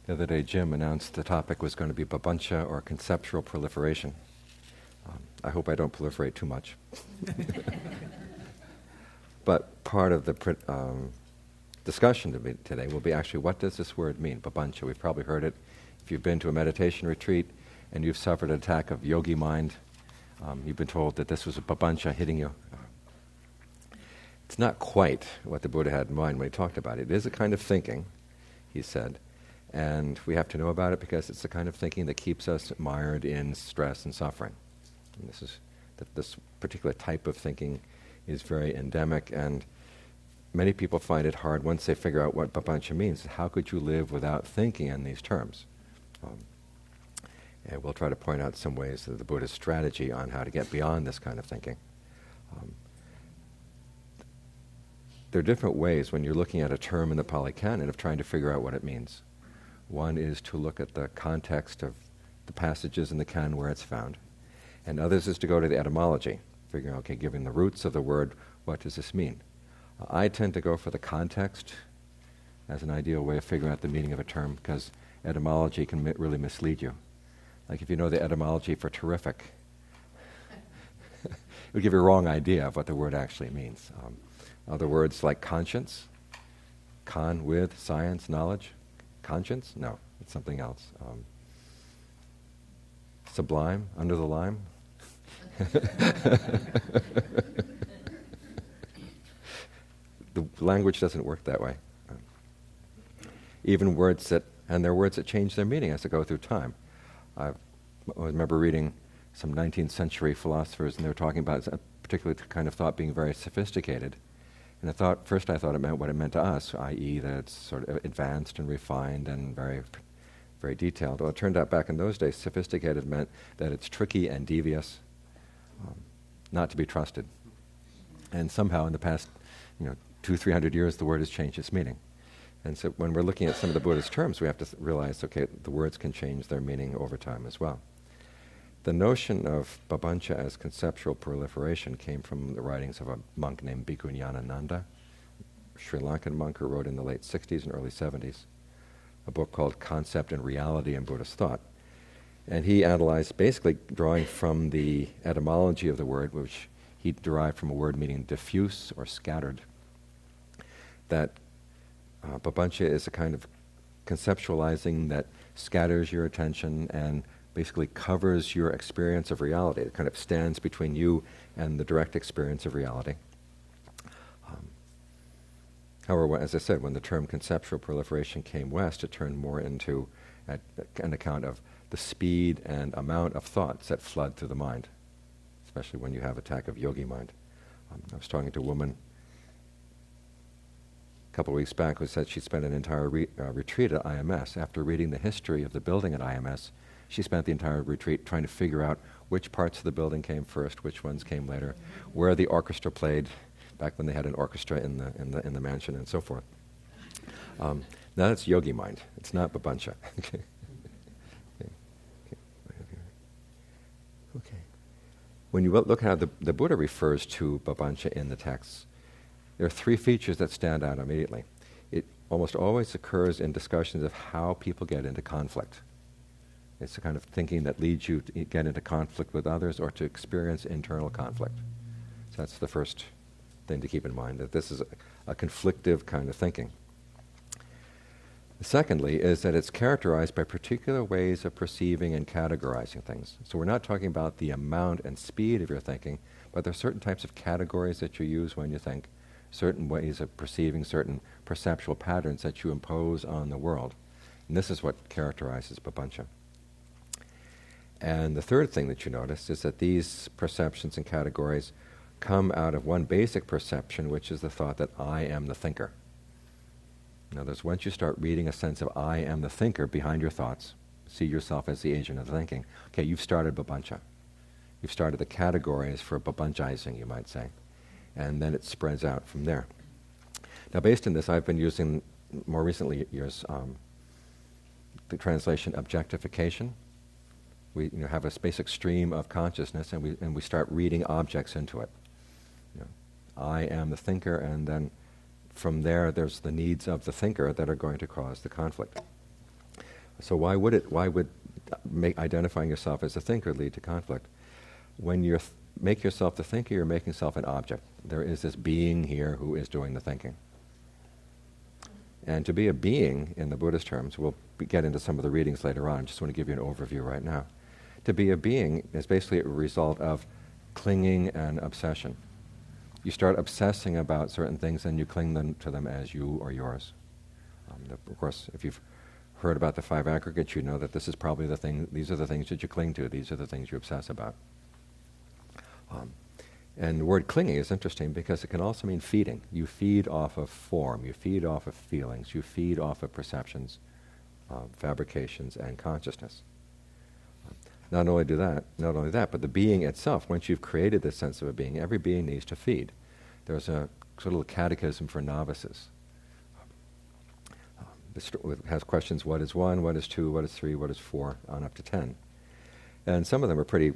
The other day, Jim announced the topic was going to be Papañca, or conceptual proliferation. I hope I don't proliferate too much. But part of the discussion today will be actually, what does this word mean, Papañca? We've probably heard it. If you've been to a meditation retreat and you've suffered an attack of yogi mind, you've been told that this was a Papañca hitting you. It's not quite what the Buddha had in mind when he talked about it. It is a kind of thinking, he said, and we have to know about it because it's the kind of thinking that keeps us mired in stress and suffering. And this particular type of thinking is very endemic, and many people find it hard once they figure out what Papañca means. How could you live without thinking in these terms? And we'll try to point out some ways of the Buddha's strategy on how to get beyond this kind of thinking. There are different ways when you're looking at a term in the Pali Canon of trying to figure out what it means. One is to look at the context of the passages in the Canon where it's found, and others is to go to the etymology, figuring, okay, given the roots of the word, what does this mean? I tend to go for the context as an ideal way of figuring out the meaning of a term, because etymology can really mislead you. Like if you know the etymology for terrific, it will give you a wrong idea of what the word actually means. Other words like conscience, con with science, knowledge, conscience? No, it's something else. Sublime, under the lime? The language doesn't work that way. Even words that, and there are words that change their meaning as they go through time. I remember reading some 19th century philosophers, and they were talking about a particular kind of thought being very sophisticated. And first I thought it meant what it meant to us, i.e. that it's sort of advanced and refined and very, very detailed. Well, it turned out back in those days, sophisticated meant that it's tricky and devious, not to be trusted. And somehow in the past, 200-300 years, the word has changed its meaning. And so when we're looking at some of the Buddhist terms, we have to realize, okay, the words can change their meaning over time as well. The notion of Papañca as conceptual proliferation came from the writings of a monk named Bhikkhu Nyanananda, a Sri Lankan monk who wrote in the late 60s and early 70s, a book called Concept and Reality in Buddhist Thought. And he analyzed, basically drawing from the etymology of the word, which he derived from a word meaning diffuse or scattered, that Papañca is a kind of conceptualizing that scatters your attention and basically covers your experience of reality. It kind of stands between you and the direct experience of reality. However, as I said, when the term conceptual proliferation came west, it turned more into an account of the speed and amount of thoughts that flood through the mind, especially when you have attack of yogi mind. I was talking to a woman a couple of weeks back who said she spent an entire retreat at IMS. After reading the history of the building at IMS, she spent the entire retreat trying to figure out which parts of the building came first, which ones came later, where the orchestra played back when they had an orchestra in the mansion, and so forth. Now that's yogi mind. It's not Papañca. Okay. When you look at how the Buddha refers to Papañca in the texts, there are three features that stand out immediately. It almost always occurs in discussions of how people get into conflict. It's the kind of thinking that leads you to get into conflict with others or to experience internal conflict. So that's the first thing to keep in mind, that this is a conflictive kind of thinking. Secondly is that it's characterized by particular ways of perceiving and categorizing things. So we're not talking about the amount and speed of your thinking, but there are certain types of categories that you use when you think, certain ways of perceiving, certain perceptual patterns that you impose on the world. And this is what characterizes Papañca. And the third thing that you notice is that these perceptions and categories come out of one basic perception, which is the thought that I am the thinker. In other words, once you start reading a sense of I am the thinker behind your thoughts, see yourself as the agent of thinking, okay, you've started Papañca. You've started the categories for Papañcizing, you might say. And then it spreads out from there. Now, based on this, I've been using more recently years the translation objectification. We have a basic stream of consciousness, and we start reading objects into it. I am the thinker, and then from there, there's the needs of the thinker that are going to cause the conflict. So why would identifying yourself as a thinker lead to conflict? When you make yourself the thinker, you're making yourself an object. There is this being here who is doing the thinking. And to be a being, in the Buddhist terms, we'll get into some of the readings later on, just want to give you an overview right now. To be a being is basically a result of clinging and obsession. You start obsessing about certain things and you cling to them as you or yours. Of course, if you've heard about the 5 aggregates, you know that this is probably the thing, these are the things that you cling to, these are the things you obsess about. And the word clinging is interesting because it can also mean feeding. You feed off of form, you feed off of feelings, you feed off of perceptions, fabrications, and consciousness. Not only that, but the being itself, once you've created this sense of a being, every being needs to feed. There's a sort of catechism for novices. It has questions, what is 1, what is 2, what is 3, what is 4, on up to 10. And some of them are pretty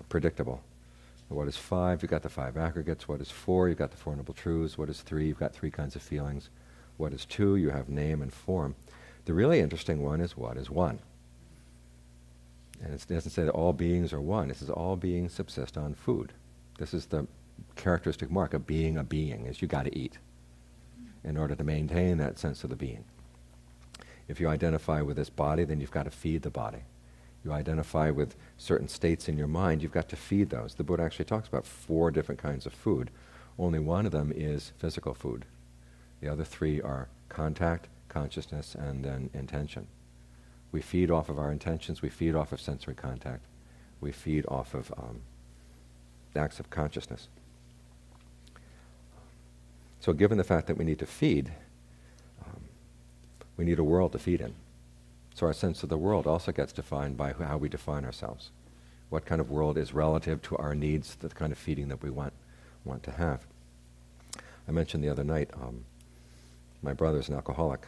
predictable. What is 5? You've got the 5 aggregates. What is 4? You've got the 4 Noble Truths. What is 3? You've got 3 kinds of feelings. What is 2? You have name and form. The really interesting one is what is 1? And it doesn't say that all beings are one. It says all beings subsist on food. This is the characteristic mark of being a being, is you got to eat in order to maintain that sense of the being. If you identify with this body, then you've got to feed the body. You identify with certain states in your mind, you've got to feed those. The Buddha actually talks about 4 different kinds of food. Only one of them is physical food. The other 3 are contact, consciousness, and then intention. We feed off of our intentions, we feed off of sensory contact, we feed off of acts of consciousness. So given the fact that we need to feed, we need a world to feed in. So our sense of the world also gets defined by how we define ourselves. What kind of world is relative to our needs, the kind of feeding that we want to have. I mentioned the other night, my brother's an alcoholic,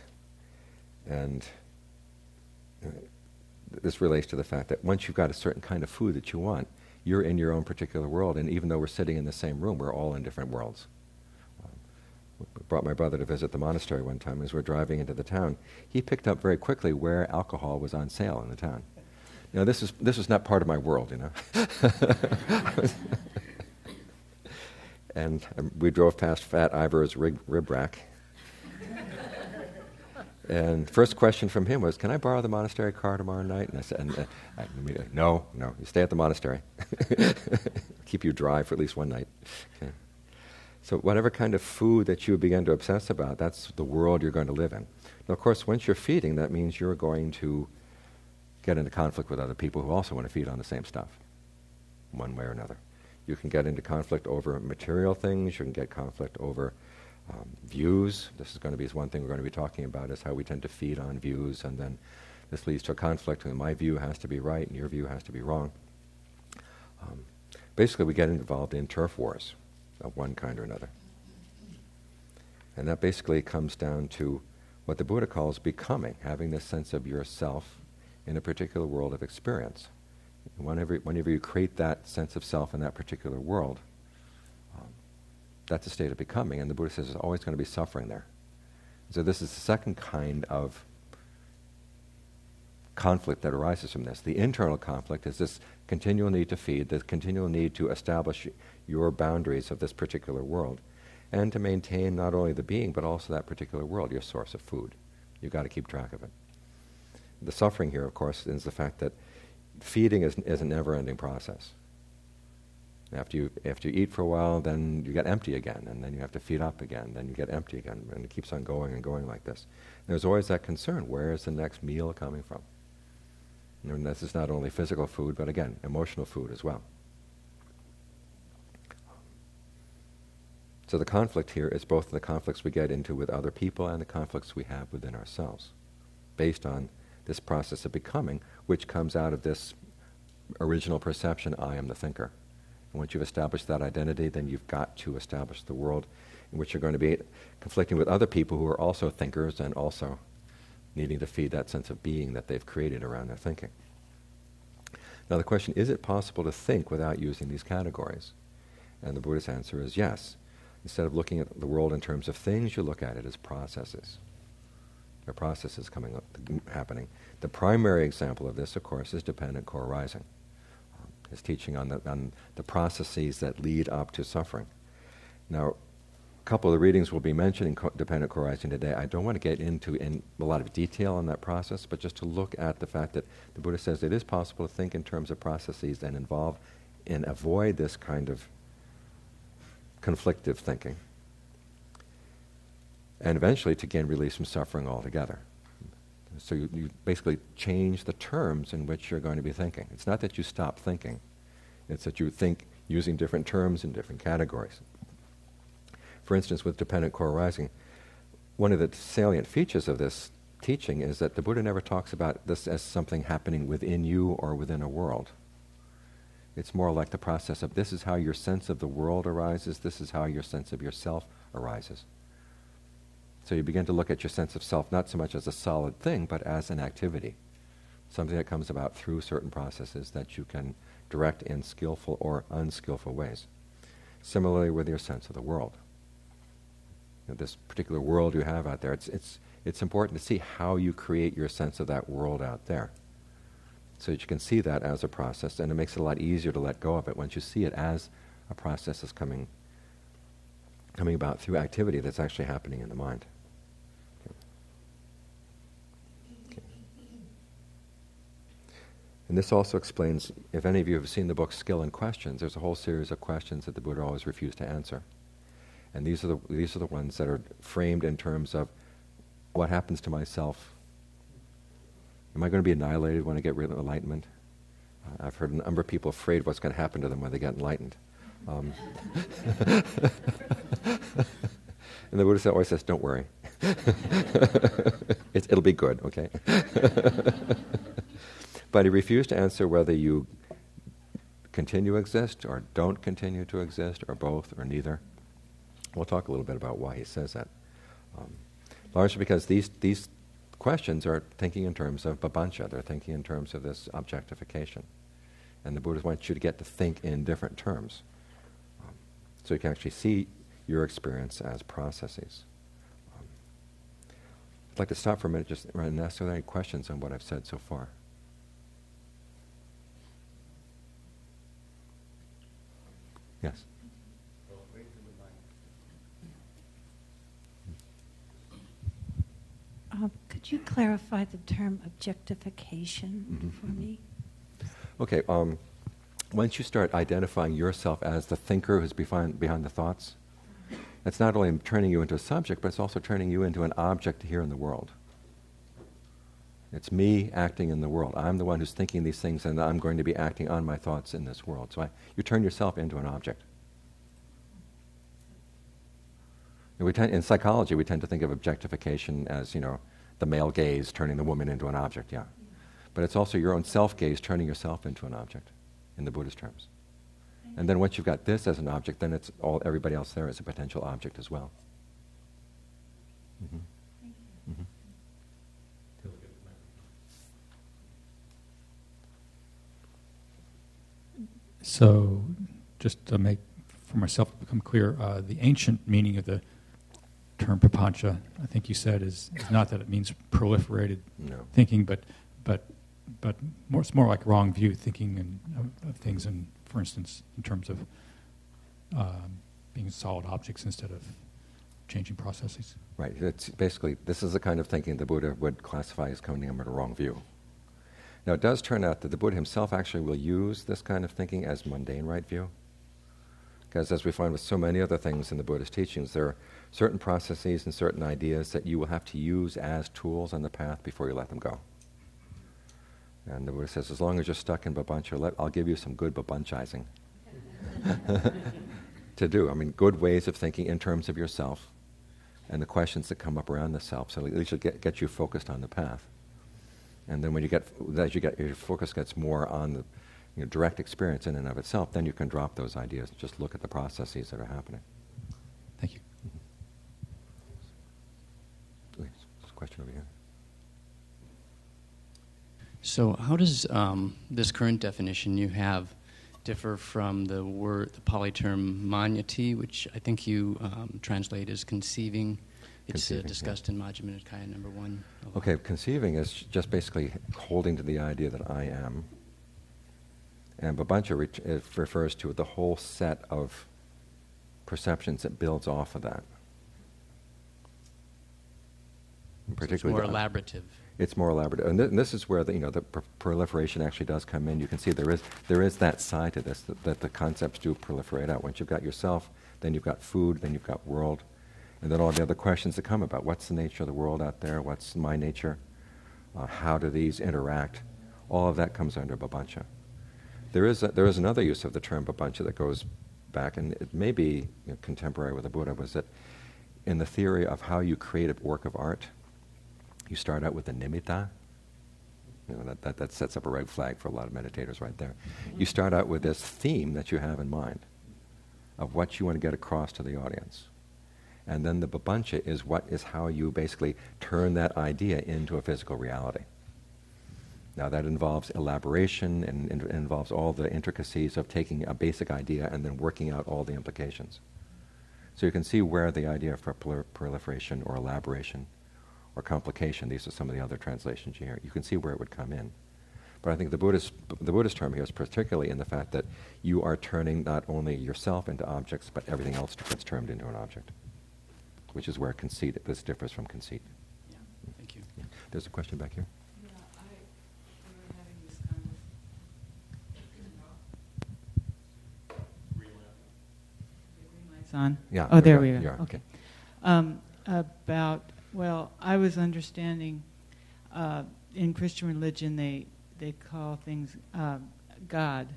and this relates to the fact that once you've got a certain kind of food that you want, you're in your own particular world, and even though we're sitting in the same room, we're all in different worlds. We brought my brother to visit the monastery one time. As we're driving into the town, he picked up very quickly where alcohol was on sale in the town. This was not part of my world, And we drove past Fat Ivor's rib rack. And first question from him was, "Can I borrow the monastery car tomorrow night?" And I said, "No, you stay at the monastery. Keep you dry for at least one night." Okay. So whatever kind of food that you begin to obsess about, that's the world you're going to live in. Now, of course, once you're feeding, that means you're going to get into conflict with other people who also want to feed on the same stuff, one way or another. You can get into conflict over material things. You can get conflict over views. This is going to be one thing we're going to be talking about, is how we tend to feed on views, and then this leads to a conflict, and my view has to be right and your view has to be wrong. Basically, we get involved in turf wars of one kind or another. And that basically comes down to what the Buddha calls becoming, having this sense of yourself in a particular world of experience. Whenever you create that sense of self in that particular world, that's a state of becoming, and the Buddha says there's always going to be suffering there. So this is the second kind of conflict that arises from this. The internal conflict is this continual need to feed, the continual need to establish your boundaries of this particular world, and to maintain not only the being, but also that particular world, your source of food. You've got to keep track of it. The suffering here, of course, is the fact that feeding is a never-ending process. After you eat for a while, then you get empty again, and then you have to feed up again, then you get empty again, and it keeps on going and going like this. And there's always that concern, where is the next meal coming from? And this is not only physical food, but again, emotional food as well. So the conflict here is both the conflicts we get into with other people and the conflicts we have within ourselves, based on this process of becoming, which comes out of this original perception, I am the thinker. And once you've established that identity, then you've got to establish the world in which you're going to be conflicting with other people who are also thinkers and also needing to feed that sense of being that they've created around their thinking. Now the question, is it possible to think without using these categories? And the Buddha's answer is yes. Instead of looking at the world in terms of things, you look at it as processes. There are processes happening. The primary example of this, of course, is dependent co-arising. His teaching on the processes that lead up to suffering. Now, a couple of the readings will be mentioning dependent co-arising today. I don't want to get into in a lot of detail on that process, but just to look at the fact that the Buddha says it is possible to think in terms of processes and avoid this kind of conflictive thinking, and eventually to gain release from suffering altogether. So you basically change the terms in which you're going to be thinking. It's not that you stop thinking, it's that you think using different terms in different categories. For instance, with dependent co-arising, one of the salient features of this teaching is that the Buddha never talks about this as something happening within you or within a world. It's more like the process of this is how your sense of the world arises, this is how your sense of yourself arises. So you begin to look at your sense of self not so much as a solid thing, but as an activity, something that comes about through certain processes that you can direct in skillful or unskillful ways. Similarly with your sense of the world. This particular world you have out there, it's important to see how you create your sense of that world out there, so that you can see that as a process, and it makes it a lot easier to let go of it once you see it as a process that's coming about through activity that's actually happening in the mind. Okay. And this also explains, if any of you have seen the book Skill and Questions, there's a whole series of questions that the Buddha always refused to answer. And these are the ones that are framed in terms of what happens to myself. Am I going to be annihilated when I get rid of enlightenment? I've heard a number of people afraid what's going to happen to them when they get enlightened. And the Buddha always says, don't worry. It'll be good, okay? But he refused to answer whether you continue to exist or don't continue to exist or both or neither. We'll talk a little bit about why he says that. Largely because these questions are thinking in terms of Papañca. They're thinking in terms of this objectification. And the Buddha wants you to get to think in different terms. So you can actually see your experience as processes. I'd like to stop for a minute just and ask, are there any questions on what I've said so far? Yes? Could you clarify the term objectification for me? Okay. Once you start identifying yourself as the thinker who's behind the thoughts, that's not only turning you into a subject, but it's also turning you into an object here in the world. It's me acting in the world. I'm the one who's thinking these things, and I'm going to be acting on my thoughts in this world. So you turn yourself into an object. And in psychology, we tend to think of objectification as, the male gaze turning the woman into an object, yeah. But it's also your own self-gaze turning yourself into an object, in the Buddhist terms. And then once you've got this as an object, then it's everybody else there is a potential object as well. So, just to make for myself become clear, the ancient meaning of the term Papañca, I think you said, is not that it means proliferated thinking, but it's more like wrong view thinking of things, and for instance, in terms of being solid objects instead of changing processes. Right. It's basically, this is the kind of thinking the Buddha would classify as coming under a wrong view. Now, it does turn out that the Buddha himself actually will use this kind of thinking as mundane right view. Because as we find with so many other things in the Buddhist teachings, there are certain processes and certain ideas that you will have to use as tools on the path before you let them go. And the Buddha says, as long as you're stuck in Papañca, I'll give you some good Papañcizing to do. I mean, good ways of thinking in terms of yourself and the questions that come up around the self, so at least it'll get you focused on the path. And then when your focus gets more on the direct experience in and of itself, then you can drop those ideas and just look at the processes that are happening. Thank you. Please, there's a question over here. So how does this current definition you have differ from the Pali term manyati, which I think you translate as conceiving It's discussed in Majjhima Nikaya number 1. Okay, conceiving is just basically holding to the idea that I am. And Papañca refers to the whole set of perceptions that builds off of that. So it's more elaborative. It's more elaborate, and this is where the proliferation actually does come in. You can see there is that side to this, that the concepts do proliferate out. Once you've got yourself, then you've got food, then you've got world, and then all the other questions that come about what's the nature of the world out there, what's my nature, how do these interact? All of that comes under Papañca. There is another use of the term Papañca that goes back, and it may be contemporary with the Buddha, was that in the theory of how you create a work of art, you start out with the nimitta. That sets up a red flag for a lot of meditators right there. You start out with this theme that you have in mind of what you want to get across to the audience. And then the Papañca is how you basically turn that idea into a physical reality. Now that involves elaboration and involves all the intricacies of taking a basic idea and then working out all the implications. So you can see where the idea for proliferation or elaboration or complication, these are some of the other translations you hear, you can see where it would come in. But I think the Buddhist term here is particularly in the fact that you are turning not only yourself into objects, but everything else gets turned into an object, which is where this differs from conceit. Yeah, thank you. Yeah. There's a question back here. Yeah, we were having this kind of... Green light's on? Yeah. Oh, there we go. Yeah, okay. I was understanding in Christian religion they call things God,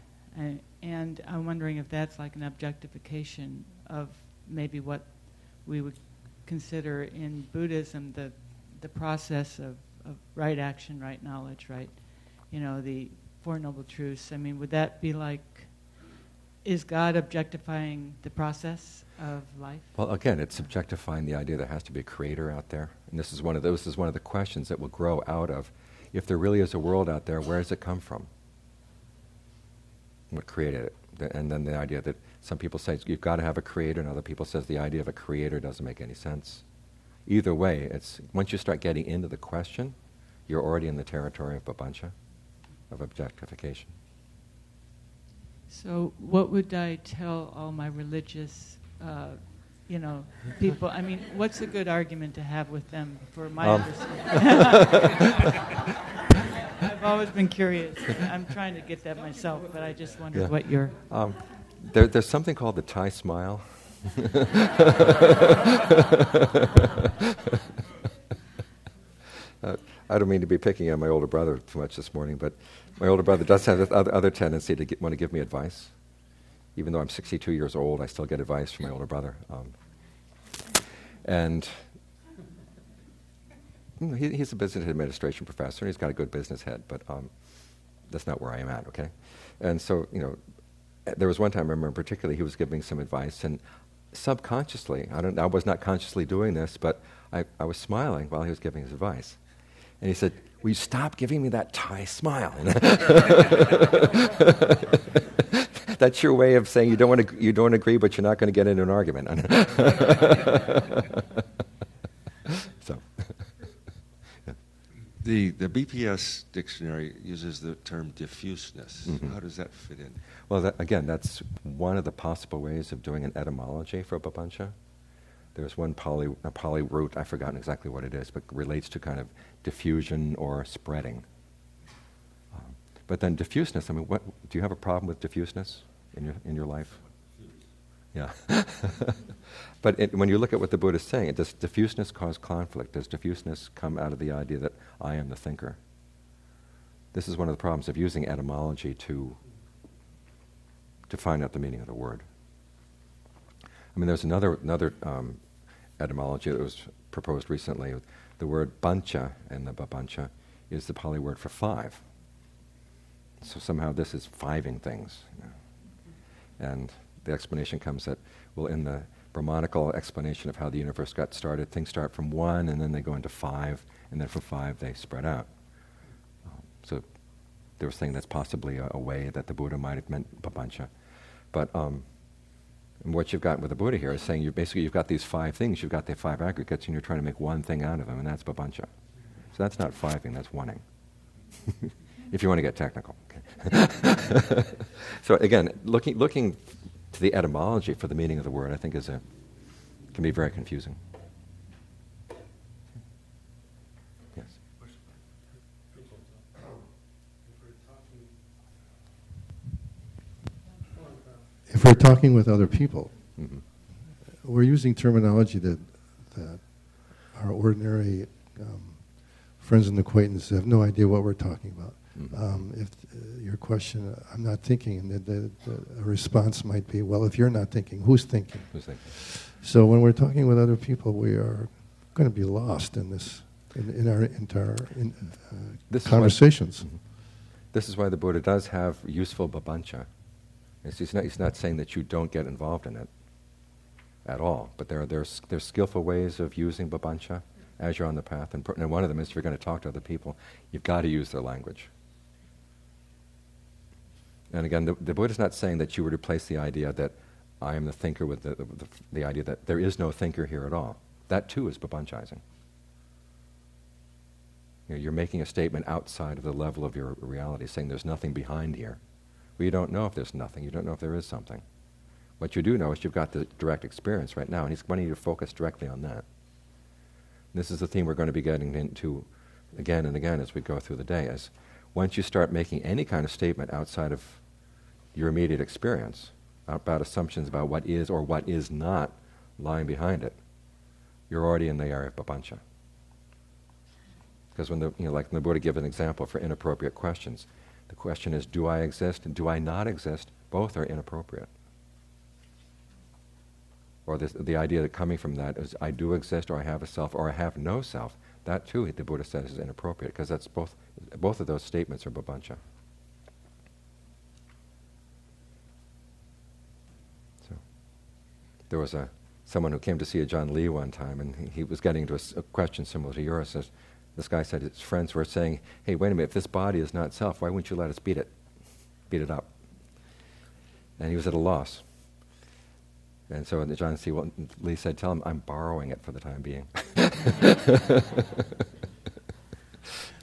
and I'm wondering if that's like an objectification of maybe what we would consider in Buddhism the process of right action, right knowledge, right, the Four Noble Truths. I mean, would that be like, is God objectifying the process of life? Well, again, it's objectifying the idea there has to be a creator out there. And this is one of the questions that will grow out of, if there really is a world out there, where does it come from? What created it? And then the idea that some people say you've got to have a creator, and other people says the idea of a creator doesn't make any sense. Either way, once you start getting into the question, you're already in the territory of Papañca, of objectification. So what would I tell all my religious, people? I mean, what's a good argument to have with them for my understanding? I've always been curious. I'm trying to get that myself, but I just wondered what your... There's something called the Thai smile. I don't mean to be picking on my older brother too much this morning, but my older brother does have this other tendency to want to give me advice. Even though I'm 62 years old, I still get advice from my older brother. And he's a business administration professor, and he's got a good business head, but that's not where I am at, okay? And so, there was one time I remember particularly he was giving some advice, and subconsciously, I was not consciously doing this, but I was smiling while he was giving his advice. And he said, "Will you stop giving me that Thai smile?" That's your way of saying you don't agree, but you're not going to get into an argument. So, yeah. The BPS dictionary uses the term diffuseness. Mm-hmm. How does that fit in? Well, that's one of the possible ways of doing an etymology for Papañca. There's one Pali root, I've forgotten exactly what it is, but relates to kind of diffusion or spreading. But then diffuseness, I mean, do you have a problem with diffuseness in your life? Yeah. But when you look at what the Buddha is saying, does diffuseness cause conflict? Does diffuseness come out of the idea that I am the thinker? This is one of the problems of using etymology to find out the meaning of the word. I mean, there's another etymology that was proposed recently. The word pancha in the Papañca is the Pali word for five. So somehow this is fiving things. And the explanation comes that, well, in the Brahmanical explanation of how the universe got started, things start from one, and then they go into five, and then from five they spread out. So they were saying that's possibly a way that the Buddha might have meant Papañca. But And what you've got with the Buddha here is saying you've got these 5 things, you've got the 5 aggregates, and you're trying to make one thing out of them, and that's Papañca. So that's not 5ing, that's 1ing. If you want to get technical. Okay. So again, looking to the etymology for the meaning of the word, I think can be very confusing. Yes. If we're talking with other people, Mm-hmm. we're using terminology that our ordinary friends and acquaintances have no idea what we're talking about. Mm-hmm. If your question, I'm not thinking, and a response might be, well, if you're not thinking, who's thinking? Who's thinking? So when we're talking with other people, we are going to be lost in this, in our conversations. This is why the Buddha does have useful Papañca. He's not saying that you don't get involved in it at all, but there's skillful ways of using Papañca as you're on the path. And one of them is if you're going to talk to other people, you've got to use their language. And again, the Buddha's not saying that you would replace the idea that I am the thinker with the idea that there is no thinker here at all. That too is Papañcizing. You're making a statement outside of the level of your reality, saying there's nothing behind here. Well, you don't know if there's nothing. You don't know if there is something. What you do know is you've got the direct experience right now, and he's wanting you to focus directly on that. This is the theme we're going to be getting into again and again as we go through the day, is once you start making any kind of statement outside of your immediate experience, about assumptions about what is or what is not lying behind it, you're already in the area of Papañca. Because when like the Buddha gives an example for inappropriate questions, the question is, do I exist and do I not exist? Both are inappropriate. Or the idea that coming from that is, I do exist, or I have a self, or I have no self. That too, the Buddha says, is inappropriate, because that's both of those statements are Papañca. So, there was someone who came to see a John Lee one time, and he was getting into a question similar to yours. This guy said his friends were saying, hey, wait a minute, if this body is not self, why wouldn't you let us beat it up? And he was at a loss. And so John Lee said, tell him I'm borrowing it for the time being.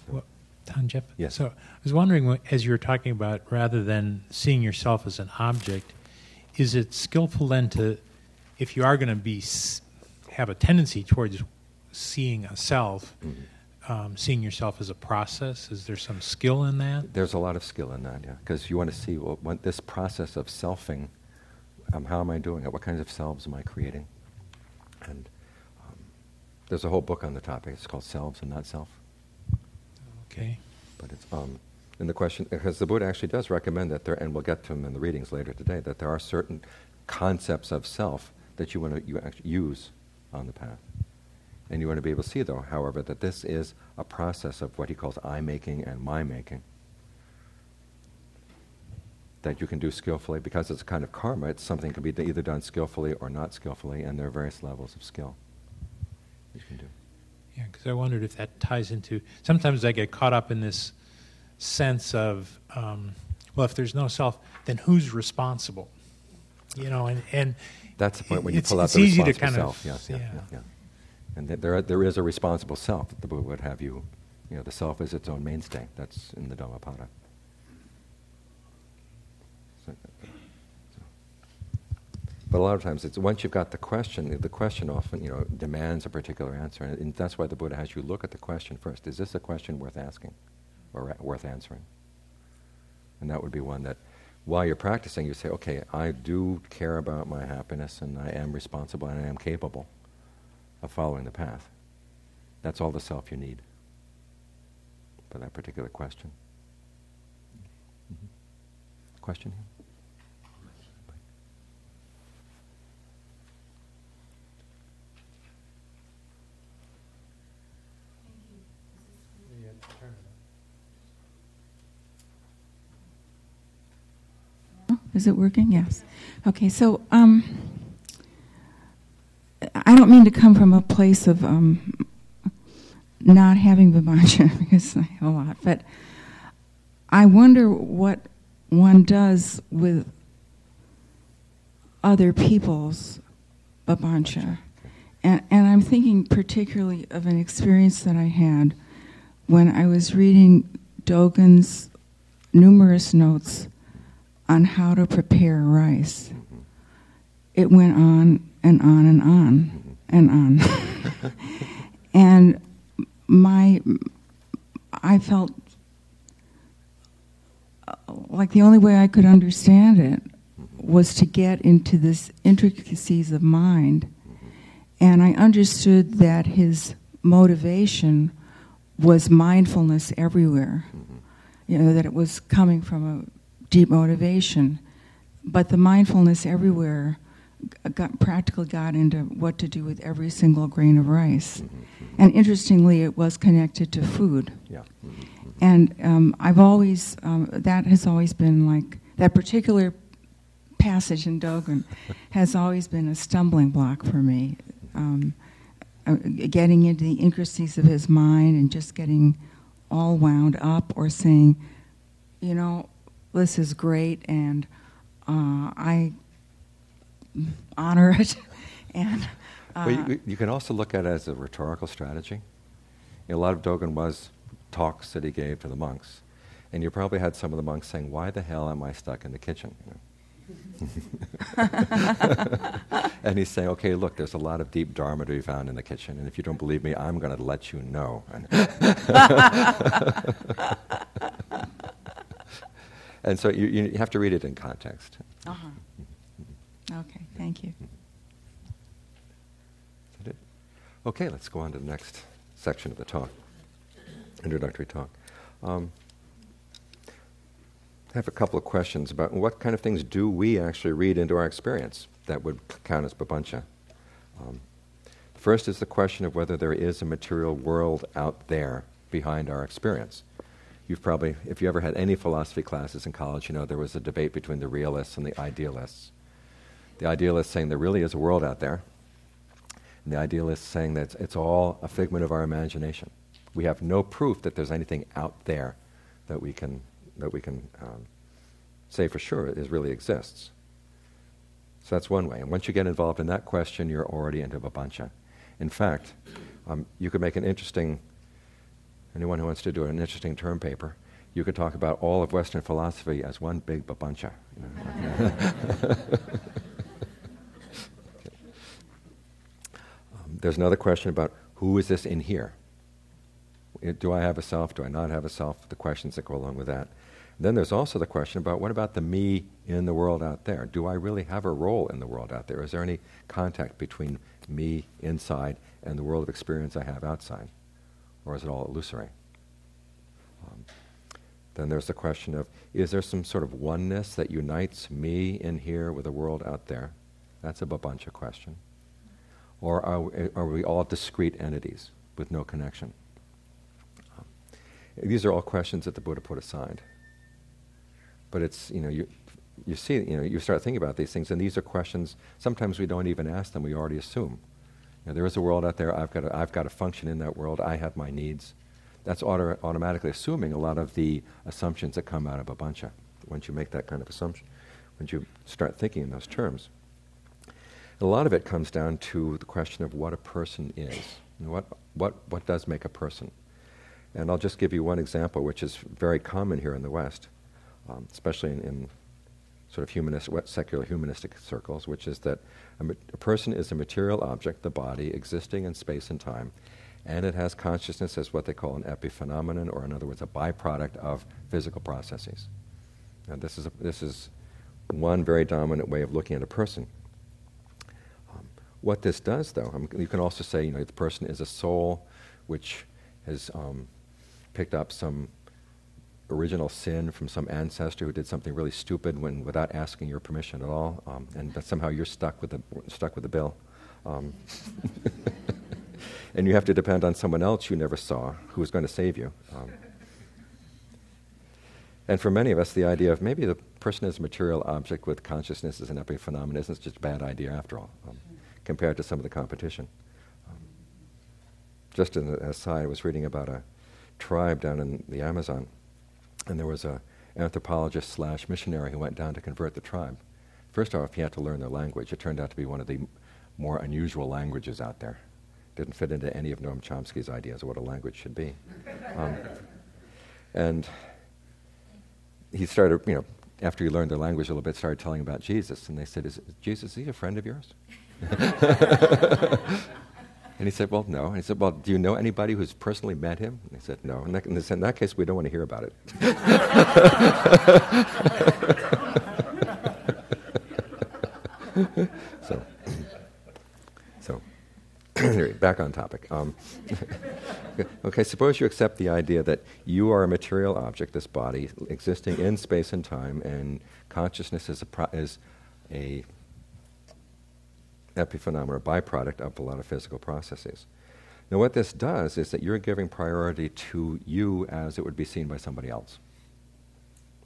Well, Tanjep, yes. So I was wondering, as you were talking about, rather than seeing yourself as an object, is it skillful then to, if you are going to have a tendency towards seeing a self, seeing yourself as a process, is there some skill in that? There's a lot of skill in that, yeah. Because you want to see this process of selfing. How am I doing it? What kinds of selves am I creating? And there's a whole book on the topic. It's called Selves and Not Self. Okay. But it's in the question, because the Buddha actually does recommend that there, and we'll get to them in the readings later today, that there are certain concepts of self that you actually use on the path. And you want to be able to see, though, however, that this is a process of what he calls I-making and my-making. That you can do skillfully, because it's a kind of karma. It's something that can be either done skillfully or not skillfully, and there are various levels of skill you can do. Yeah, because I wondered if that ties into, sometimes I get caught up in this sense of, well, if there's no self, then who's responsible? And that's the point when you pull out the responsible self. Yes, yeah. And there is a responsible self that the Buddha would have you, the self is its own mainstay. That's in the Dhammapada. But a lot of times, it's once you've got the question often demands a particular answer, and that's why the Buddha has you look at the question first. Is this a question worth asking, or worth answering? And that would be one that, while you're practicing, you say, okay, I do care about my happiness, and I am responsible, and I am capable of following the path. That's all the self you need for that particular question. Mm-hmm. Question here? Is it working? Yes. Okay, so I don't mean to come from a place of not having Papañca, because I have a lot, but I wonder what one does with other people's Papañca. And I'm thinking particularly of an experience that I had when I was reading Dogen's numerous notes on how to prepare rice. It went on and on and on and on. And I felt like the only way I could understand it was to get into this intricacies of mind. And I understood that his motivation was mindfulness everywhere. That it was coming from a deep motivation. But the mindfulness everywhere practically got into what to do with every single grain of rice. And interestingly, it was connected to food. Yeah. And I've always, that has always been like, that particular passage in Dogen has always been a stumbling block for me. Getting into the intricacies of his mind and just getting all wound up or saying, this is great and I honor it. And well, you can also look at it as a rhetorical strategy. A lot of Dogen was talks that he gave to the monks. And you probably had some of the monks saying, why the hell am I stuck in the kitchen? And he's saying, okay, look, there's a lot of deep dharma to be found in the kitchen, and if you don't believe me, I'm going to let you know. And so you have to read it in context. Uh-huh. Okay, thank you. Is that it? Okay, let's go on to the next section of the talk, introductory talk. I have a couple of questions about what kind of things do we actually read into our experience that would count as Papañca. First is the question of whether there is a material world out there behind our experience. You've probably, if you ever had any philosophy classes in college, there was a debate between the realists and the idealists. The idealists saying there really is a world out there, and the idealists saying that it's all a figment of our imagination. We have no proof that there's anything out there that we can say for sure it really exists. So that's one way. And once you get involved in that question, you're already into Papañca. In fact, you could make an interesting, anyone who wants to do an interesting term paper, you could talk about all of Western philosophy as one big Papañca. There's another question about who is this in here? Do I have a self? Do I not have a self? The questions that go along with that. Then there's also the question about what about the me in the world out there? Do I really have a role in the world out there? Is there any contact between me inside and the world of experience I have outside? Or is it all illusory? Then there's the question of, is there some sort of oneness that unites me in here with the world out there? That's a Papañca question. Or are we all discrete entities with no connection? These are all questions that the Buddha put aside. But it's, you see, you start thinking about these things, and these are questions, sometimes we don't even ask them, we already assume. There is a world out there, I've got to function in that world, I have my needs. That's automatically assuming a lot of the assumptions that come out of Papañca. Once you make that kind of assumption, once you start thinking in those terms. And a lot of it comes down to the question of what a person is. What does make a person? And I'll just give you one example, which is very common here in the West, especially in sort of secular humanistic circles, which is that a person is a material object, the body, existing in space and time, and it has consciousness as what they call an epiphenomenon, or in other words, a byproduct of physical processes. And this is one very dominant way of looking at a person. What this does, though, you can also say, the person is a soul which has picked up some original sin from some ancestor who did something really stupid without asking your permission at all, and that somehow you're stuck with the bill, and you have to depend on someone else you never saw who is going to save you. And for many of us, the idea of maybe the person is a material object with consciousness as an epiphenomenon isn't just a bad idea after all, compared to some of the competition. Just as an aside, I was reading about a tribe down in the Amazon, and there was an anthropologist / missionary who went down to convert the tribe. First off, he had to learn their language. It turned out to be one of the more unusual languages out there. Didn't fit into any of Noam Chomsky's ideas of what a language should be. And he started, after he learned their language a little bit, started telling about Jesus. And they said, is he a friend of yours? And he said, well, no. And he said, well, do you know anybody who's personally met him? And they said, no. And they said, in that case, we don't want to hear about it. So anyway, back on topic. Okay, suppose you accept the idea that you are a material object, this body, existing in space and time, and consciousness is a epiphenomenon, a byproduct of a lot of physical processes. Now what this does is that you're giving priority to you as it would be seen by somebody else.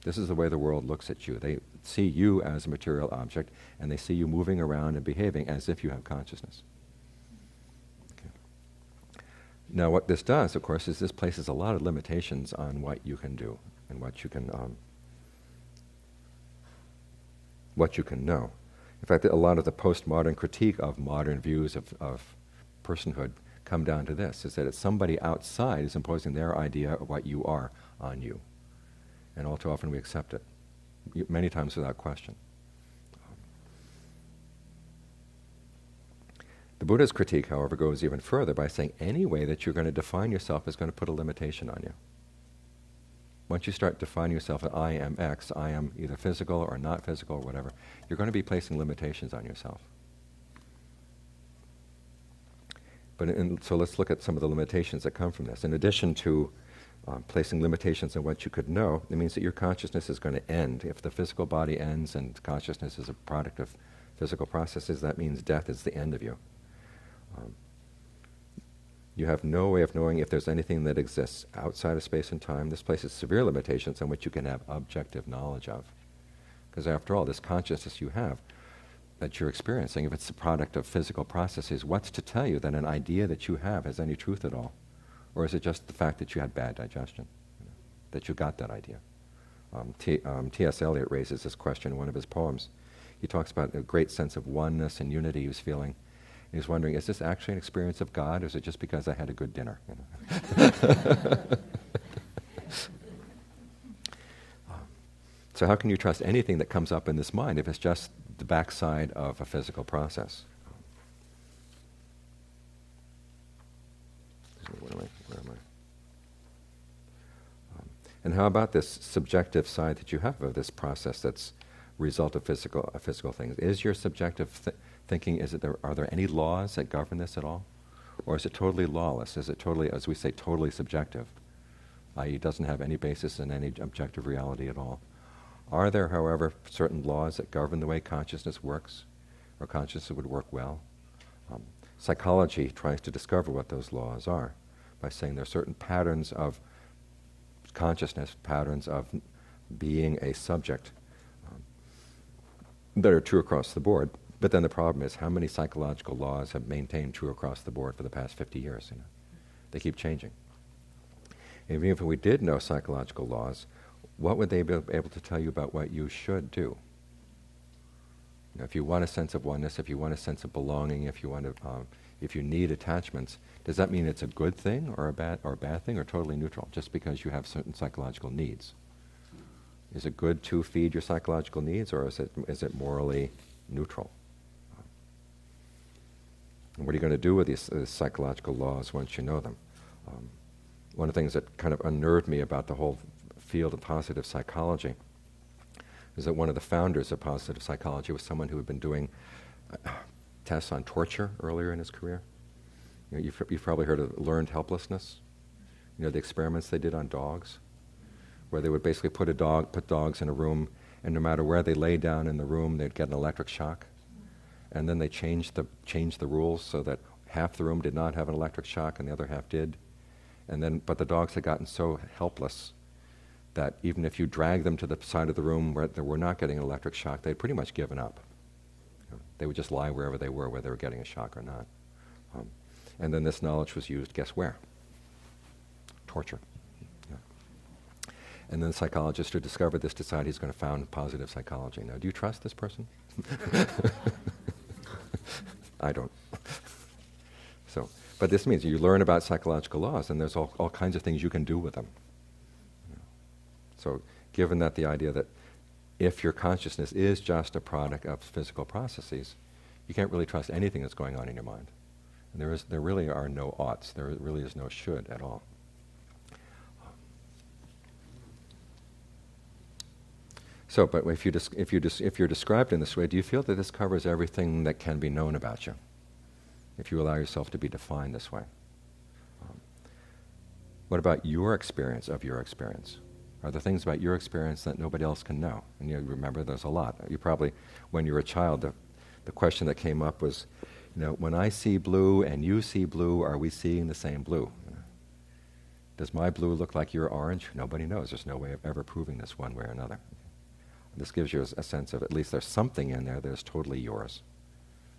This is the way the world looks at you. They see you as a material object, and they see you moving around and behaving as if you have consciousness. Okay. Now what this does, of course, is this places a lot of limitations on what you can do and what you can know. In fact, a lot of the postmodern critique of modern views of personhood come down to this, is that it's somebody outside is imposing their idea of what you are on you. And all too often we accept it, many times without question. The Buddha's critique, however, goes even further by saying any way that you're going to define yourself is going to put a limitation on you. Once you start defining yourself as I am X, I am either physical or not physical or whatever, you're going to be placing limitations on yourself. So let's look at some of the limitations that come from this. In addition to placing limitations on what you could know, it means that your consciousness is going to end. If the physical body ends and consciousness is a product of physical processes, that means death is the end of you. You have no way of knowing if there's anything that exists outside of space and time. This places severe limitations on which you can have objective knowledge of. Because after all, this consciousness you have that you're experiencing, if it's the product of physical processes, what's to tell you that an idea that you have has any truth at all? Or is it just the fact that you had bad digestion, that you got that idea? T.S. Eliot raises this question in one of his poems. He talks about a great sense of oneness and unity he was feeling. He was wondering, is this actually an experience of God, or is it just because I had a good dinner? So how can you trust anything that comes up in this mind if it's just the backside of a physical process? Where am I? And how about this subjective side that you have of this process that's a result of physical things? Is your subjective thinking, are there any laws that govern this at all? Or is it totally lawless? Is it totally, as we say, totally subjective? I.e., doesn't have any basis in any objective reality at all. Are there, however, certain laws that govern the way consciousness works, or consciousness would work well? Psychology tries to discover what those laws are by saying there are certain patterns of consciousness, patterns of being a subject that are true across the board. But then the problem is, how many psychological laws have maintained true across the board for the past 50 years? They keep changing. And even if we did know psychological laws, what would they be able to tell you about what you should do? If you want a sense of oneness, if you want a sense of belonging, if you need attachments, does that mean it's a good thing or a bad thing, or totally neutral, just because you have certain psychological needs? Is it good to feed your psychological needs, or is it morally neutral? And what are you going to do with these psychological laws once you know them? One of the things that kind of unnerved me about the whole field of positive psychology is that one of the founders of positive psychology was someone who had been doing tests on torture earlier in his career. You've probably heard of learned helplessness. The experiments they did on dogs, where they would basically put dogs in a room, and no matter where they lay down in the room, they'd get an electric shock. And then they changed the rules so that half the room did not have an electric shock and the other half did. But the dogs had gotten so helpless that even if you drag them to the side of the room where they were not getting an electric shock, they'd pretty much given up. They would just lie wherever they were, whether they were getting a shock or not. And then this knowledge was used, guess where? Torture. Yeah. And then the psychologist who discovered this decided he's going to found positive psychology. Now, do you trust this person? I don't. So, but this means you learn about psychological laws, and there's all kinds of things you can do with them. So, given that the idea that if your consciousness is just a product of physical processes, you can't really trust anything that's going on in your mind. And there really are no oughts. There really is no should at all. So, but if you're described in this way, do you feel that this covers everything that can be known about you? If you allow yourself to be defined this way. What about your experience of your experience? Are there things about your experience that nobody else can know? And you remember there's a lot. You probably, when you were a child, the question that came up was, when I see blue and you see blue, are we seeing the same blue? Does my blue look like your orange? Nobody knows. There's no way of ever proving this one way or another. This gives you a sense of at least there's something in there that is totally yours.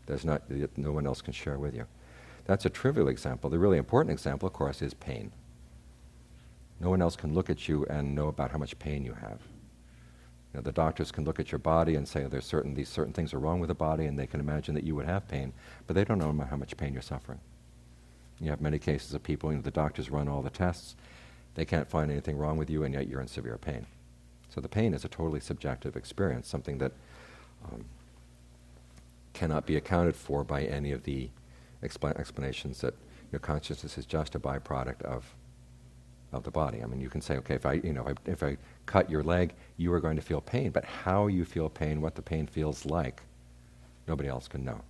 There's no one else can share with you. That's a trivial example. The really important example, of course, is pain. No one else can look at you and know about how much pain you have. The doctors can look at your body and say these certain things are wrong with the body, and they can imagine that you would have pain, but they don't know how much pain you're suffering. You have many cases of people, the doctors run all the tests, they can't find anything wrong with you, and yet you're in severe pain. So the pain is a totally subjective experience, something that cannot be accounted for by any of the explanations that your consciousness is just a byproduct of the body. I mean, you can say, okay, if I cut your leg, you are going to feel pain, but how you feel pain, what the pain feels like, nobody else can know.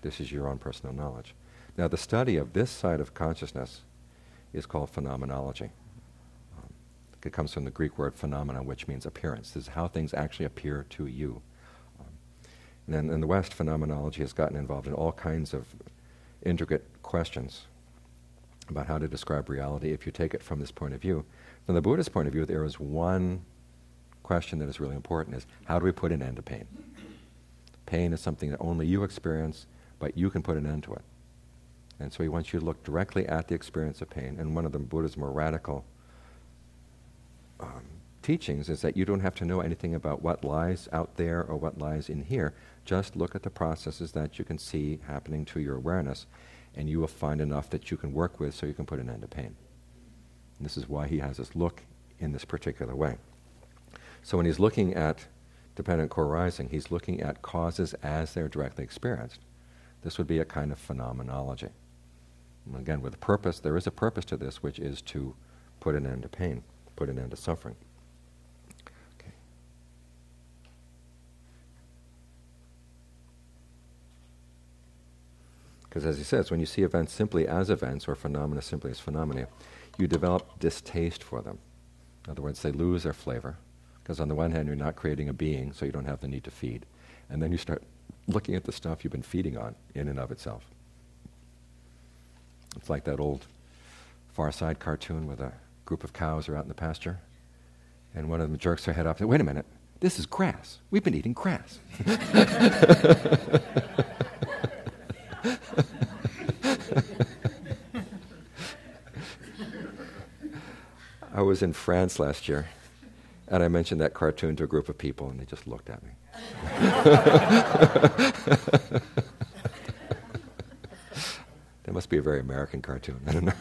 This is your own personal knowledge. Now, the study of this side of consciousness is called phenomenology. It comes from the Greek word phenomena, which means appearance. This is how things actually appear to you. And then in the West, phenomenology has gotten involved in all kinds of intricate questions about how to describe reality if you take it from this point of view. From the Buddhist point of view, there is one question that is really important, is how do we put an end to pain? Pain is something that only you experience, but you can put an end to it. And so he wants you to look directly at the experience of pain. And one of the Buddha's more radical teachings is that you don't have to know anything about what lies out there or what lies in here. Just look at the processes that you can see happening to your awareness, and you will find enough that you can work with so you can put an end to pain. And this is why he has us look in this particular way. So when he's looking at dependent co-arising, he's looking at causes as they're directly experienced. This would be a kind of phenomenology. And again, with a purpose, there is a purpose to this, which is to put an end to pain, put an end to suffering. Okay. Because as he says, when you see events simply as events or phenomena simply as phenomena, you develop distaste for them. In other words, they lose their flavor. Because on the one hand, you're not creating a being, so you don't have the need to feed. And then you start looking at the stuff you've been feeding on in and of itself. It's like that old Far Side cartoon where a group of cows are out in the pasture, and one of them jerks their head up and says, "Wait a minute, this is grass. We've been eating grass." I was in France last year, and I mentioned that cartoon to a group of people, and they just looked at me. That must be a very American cartoon. I don't know.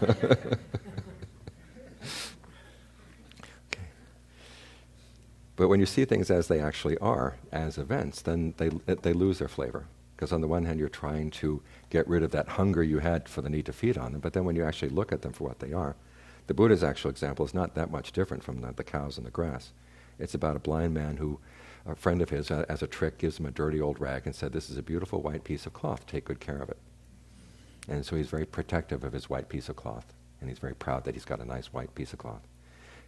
Okay. But when you see things as they actually are, as events, then they lose their flavor. Because on the one hand, you're trying to get rid of that hunger you had for the need to feed on them, but then when you actually look at them for what they are, the Buddha's actual example is not that much different from the cows and the grass. It's about a blind man who, a friend of his, as a trick, gives him a dirty old rag and said, "This is a beautiful white piece of cloth, take good care of it." And so he's very protective of his white piece of cloth, and he's very proud that he's got a nice white piece of cloth.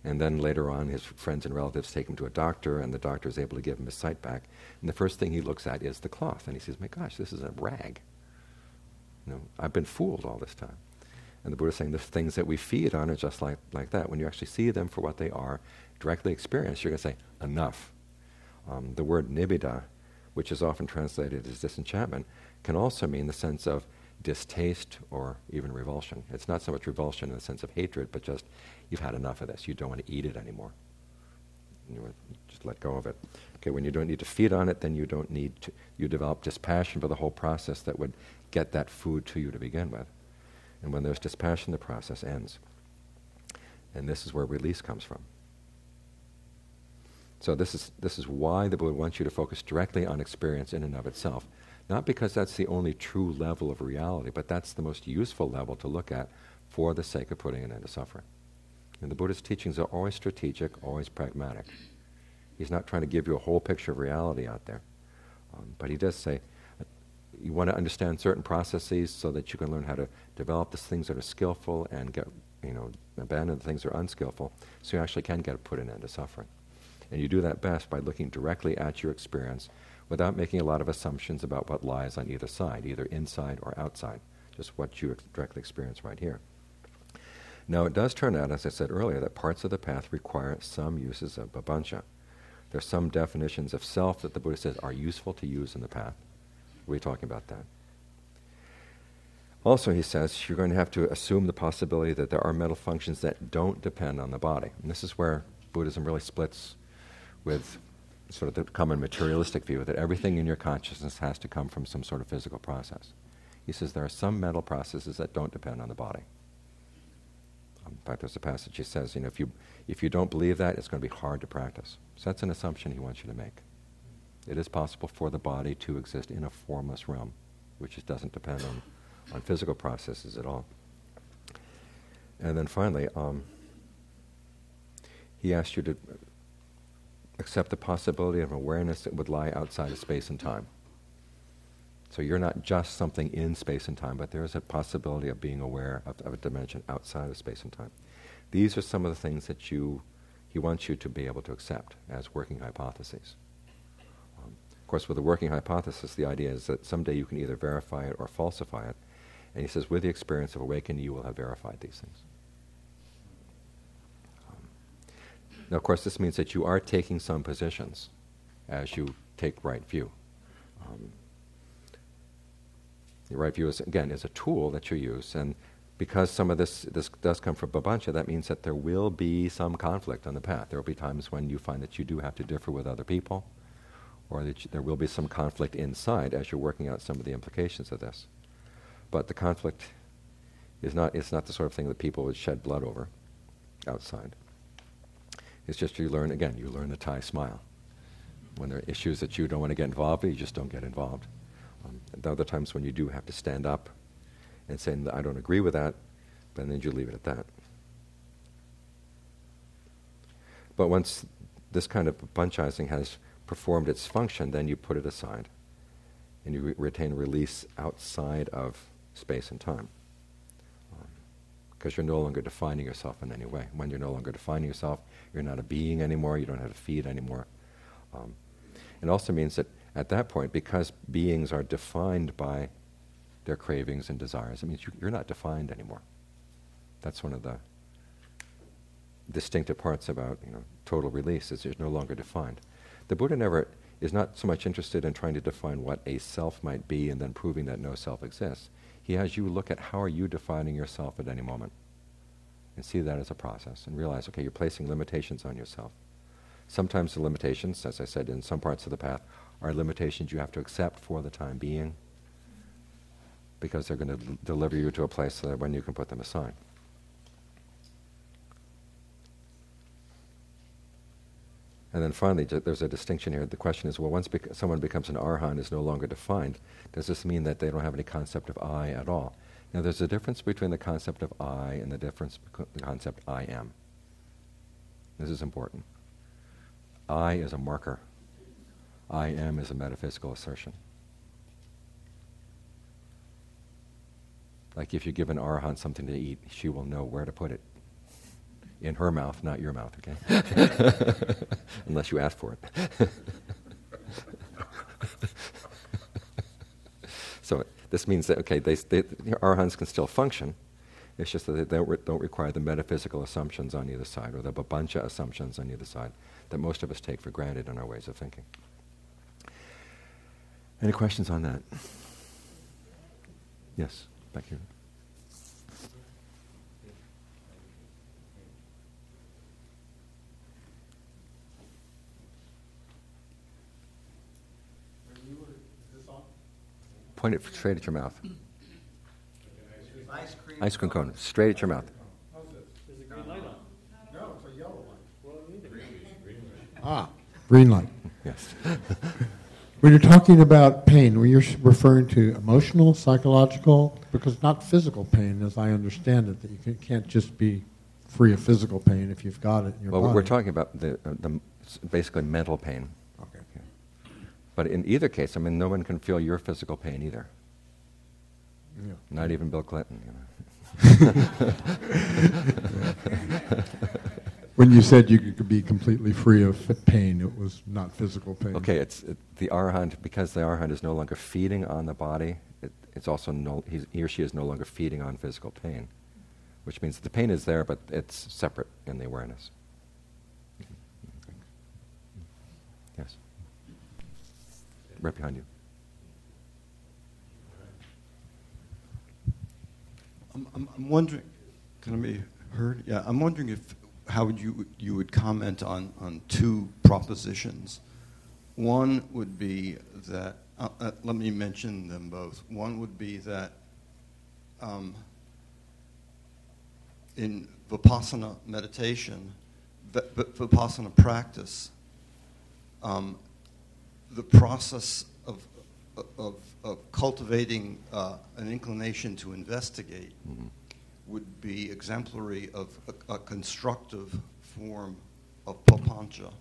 And then later on, his friends and relatives take him to a doctor, and the doctor is able to give him his sight back. And the first thing he looks at is the cloth, and he says, "My gosh, this is a rag. I've been fooled all this time." And the Buddha is saying the things that we feed on are just like that. When you actually see them for what they are, directly experienced, you're going to say, enough. The word nibbida, which is often translated as disenchantment, can also mean the sense of distaste or even revulsion. It's not so much revulsion in the sense of hatred, but just you've had enough of this. You don't want to eat it anymore. and you just let go of it. Okay, when you don't need to feed on it, then you don't need to, you develop dispassion for the whole process that would get that food to you to begin with. And when there's dispassion, the process ends. And this is where release comes from. So this is why the Buddha wants you to focus directly on experience in and of itself. Not because that's the only true level of reality, but that's the most useful level to look at for the sake of putting an end to suffering. And the Buddha's teachings are always strategic, always pragmatic. He's not trying to give you a whole picture of reality out there. But he does say, you want to understand certain processes so that you can learn how to develop the things that are skillful and abandon the things that are unskillful, so you actually can put an end to suffering. And you do that best by looking directly at your experience without making a lot of assumptions about what lies on either side, either inside or outside, just what you directly experience right here. Now, it does turn out, as I said earlier, that parts of the path require some uses of Papañca. There's some definitions of self that the Buddha says are useful to use in the path. We're talking about that. Also, he says, you're going to have to assume the possibility that there are mental functions that don't depend on the body. And this is where Buddhism really splits with sort of the common materialistic view, that everything in your consciousness has to come from some sort of physical process. He says there are some mental processes that don't depend on the body. In fact, there's a passage he says, if you don't believe that, it's going to be hard to practice. So that's an assumption he wants you to make. It is possible for the body to exist in a formless realm, which doesn't depend on physical processes at all. And then finally, he asked you to accept the possibility of awareness that would lie outside of space and time. So you're not just something in space and time, but there is a possibility of being aware of a dimension outside of space and time. These are some of the things that he wants you to be able to accept as working hypotheses. Of course, with a working hypothesis, the idea is that someday you can either verify it or falsify it. And he says, with the experience of awakening, you will have verified these things. Now, of course, this means that you are taking some positions as you take right view. The right view is, again, is a tool that you use, and because some of this does come from Papañca, that means that there will be some conflict on the path. There will be times when you find that you do have to differ with other people, or that there will be some conflict inside as you're working out some of the implications of this. But the conflict is not the sort of thing that people would shed blood over outside. It's just you learn the Thai smile. When there are issues that you don't want to get involved in, you just don't get involved. And the other times when you do have to stand up and say, I don't agree with that, but then you leave it at that. But once this kind of papañcizing has performed its function, then you put it aside. And you retain release outside of space and time. Because you're no longer defining yourself in any way. When you're no longer defining yourself, you're not a being anymore, you don't have to feed anymore. It also means that at that point, because beings are defined by their cravings and desires, it means you're not defined anymore. That's one of the distinctive parts about total release, is you're no longer defined. The Buddha is not so much interested in trying to define what a self might be and then proving that no self exists. He has you look at how are you defining yourself at any moment and see that as a process and realize, okay, you're placing limitations on yourself. Sometimes the limitations, as I said, in some parts of the path, are limitations you have to accept for the time being because they're going to deliver you to a place when you can put them aside. And then finally, there's a distinction here. The question is, well, once someone becomes an arahant is no longer defined, does this mean that they don't have any concept of I at all? Now, there's a difference between the concept of I and the concept I am. This is important. I is a marker. I am is a metaphysical assertion. Like if you give an arahant something to eat, she will know where to put it. In her mouth, not your mouth, okay? Unless you ask for it. So this means that, okay, arahants can still function. It's just that they don't require the metaphysical assumptions on either side, or the Papañca assumptions on either side, that most of us take for granted in our ways of thinking. Any questions on that? Yes, back here. Point it straight at your mouth. Ice cream cone, straight at your mouth. There's a green light on. No, it's a yellow light. Ah, green light. Yes. When you're talking about pain, were you referring to emotional, psychological? Because not physical pain, as I understand it, that you can't just be free of physical pain if you've got it in your body. Well, we're talking about the basically mental pain. Okay. But in either case, I mean, no one can feel your physical pain either. Yeah. Not even Bill Clinton. When you said you could be completely free of pain, it was not physical pain. Okay, the arahant, because the arahant is no longer feeding on the body, it's also he or she is no longer feeding on physical pain, which means the pain is there, but it's separate in the awareness. Yes. Right behind you. I'm wondering, can I be heard? Yeah, I'm wondering how you would comment on two propositions. One would be that, let me mention them both. One would be that in Vipassana meditation, Vipassana practice, the process of cultivating an inclination to investigate would be exemplary of a constructive form of Papañca.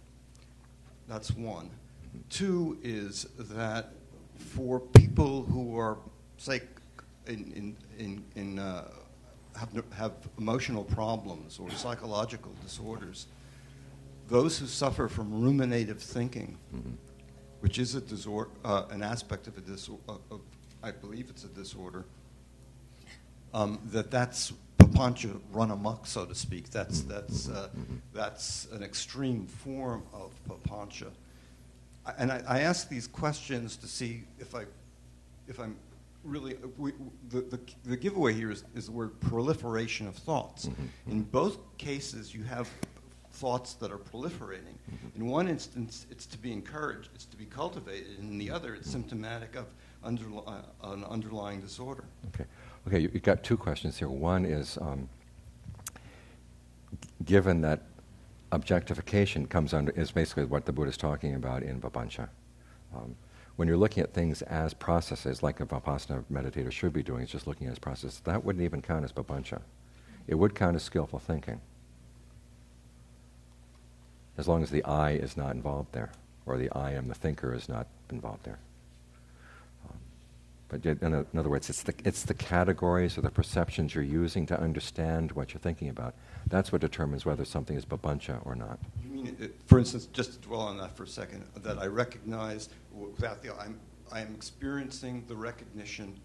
That's one. Two is that for people who are, say, have emotional problems or psychological disorders, those who suffer from ruminative thinking, which is a disorder, an aspect of a disorder, I believe it's a disorder, that's Papañca run amok, so to speak. That's an extreme form of Papañca. And I ask these questions to see if I'm really, the giveaway here is the word proliferation of thoughts. In both cases, you have thoughts that are proliferating. In one instance, it's to be encouraged, it's to be cultivated. In the other, it's symptomatic of an underlying disorder. Okay, you've got two questions here. One is, given that objectification is basically what the Buddha is talking about in Papañca. When you're looking at things as processes, like a Vipassana meditator should be doing, it's just looking at as processes, that wouldn't even count as Papañca. It would count as skillful thinking, as long as the I is not involved there, or the I am the thinker is not involved there. But in other words, it's the categories or the perceptions you're using to understand what you're thinking about. That's what determines whether something is Papañca or not. You mean, for instance, just to dwell on that for a second, that I recognize, without I am experiencing the recognition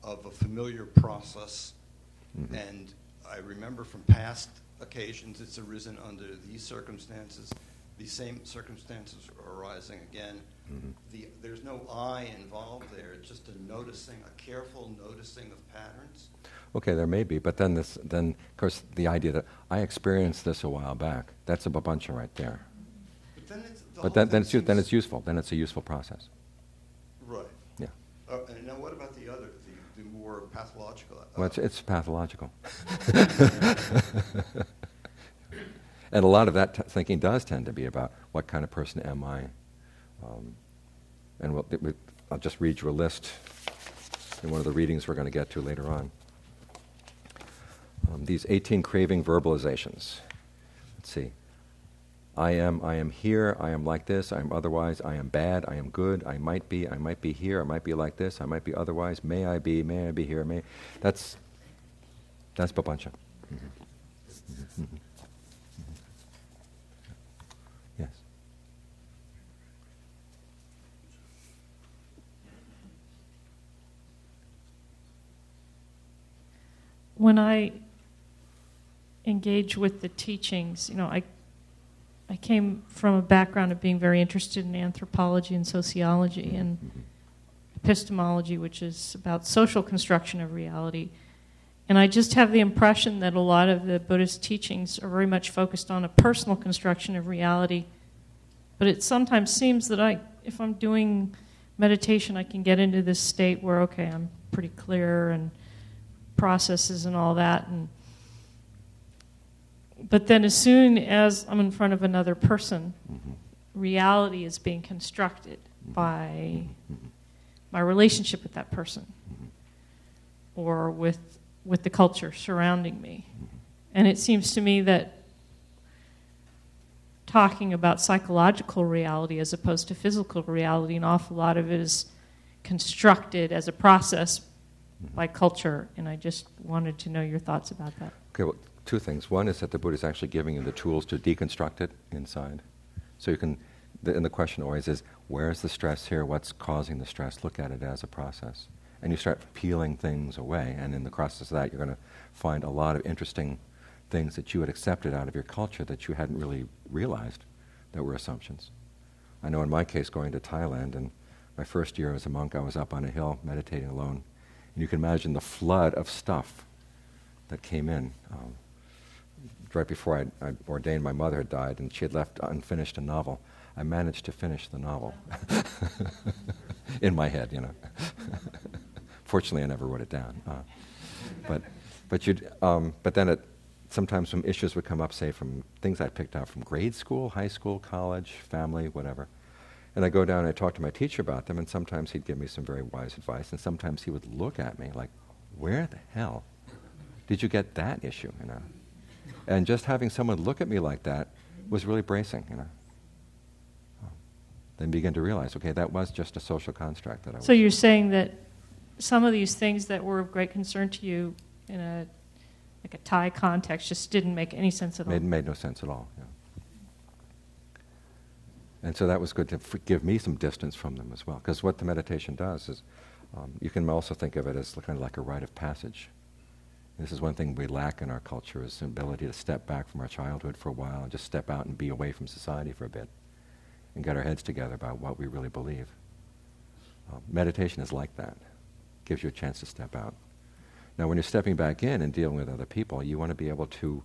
of a familiar process, and I remember from past occasions it's arisen under these circumstances. These same circumstances are arising again. There's no I involved there. It's just a careful noticing of patterns. Okay, there may be, but then of course, the idea that I experienced this a while back, that's a Papañca right there. But then it's useful. Then it's a useful process. Right. Yeah. And now, what about the other, the more pathological? Well, it's pathological. And a lot of that thinking does tend to be about what kind of person am I. And I'll just read you a list in one of the readings we're going to get to later on. These 18 craving verbalizations. Let's see. I am here, I am like this, I am otherwise, I am bad, I am good, I might be here, I might be like this, I might be otherwise, may I be here, That's Papañca. Yes. When I engage with the teachings, I came from a background of being very interested in anthropology and sociology and epistemology, which is about social construction of reality. And I just have the impression that a lot of the Buddhist teachings are very much focused on a personal construction of reality. But it sometimes seems that if I'm doing meditation, I can get into this state where, okay, I'm pretty clear and processes and all that. But then as soon as I'm in front of another person, reality is being constructed by my relationship with that person or with the culture surrounding me. And it seems to me that talking about psychological reality as opposed to physical reality, an awful lot of it is constructed as a process by culture, and I just wanted to know your thoughts about that. Okay, well, two things. One is that the Buddha is actually giving you the tools to deconstruct it inside. So you can, and the question always is, where's the stress here? What's causing the stress? Look at it as a process. And you start peeling things away, and in the process of that, you're going to find a lot of interesting things that you had accepted out of your culture that you hadn't really realized that were assumptions. I know in my case, going to Thailand, and my first year as a monk, I was up on a hill meditating alone, and you can imagine the flood of stuff that came in. Right before I ordained, my mother had died, and she had left unfinished a novel. I managed to finish the novel in my head, you know. Fortunately, I never wrote it down. But then sometimes some issues would come up, say from things I picked out from grade school, high school, college, family, whatever. And I go down and I talk to my teacher about them, and sometimes he'd give me some very wise advice, and sometimes he would look at me like, where the hell did you get that issue, you know? And just having someone look at me like that was really bracing, you know. Then begin to realize, okay, that was just a social construct that I was. So you're saying that some of these things that were of great concern to you in a Thai context just didn't make any sense at all? Made no sense at all, yeah. And so that was good to give me some distance from them as well. Because what the meditation does is, you can also think of it as kind of like a rite of passage. This is one thing we lack in our culture, is the ability to step back from our childhood for a while and just step out and be away from society for a bit and get our heads together about what we really believe. Meditation is like that. Gives you a chance to step out. Now, when you're stepping back in and dealing with other people, you want to be able to,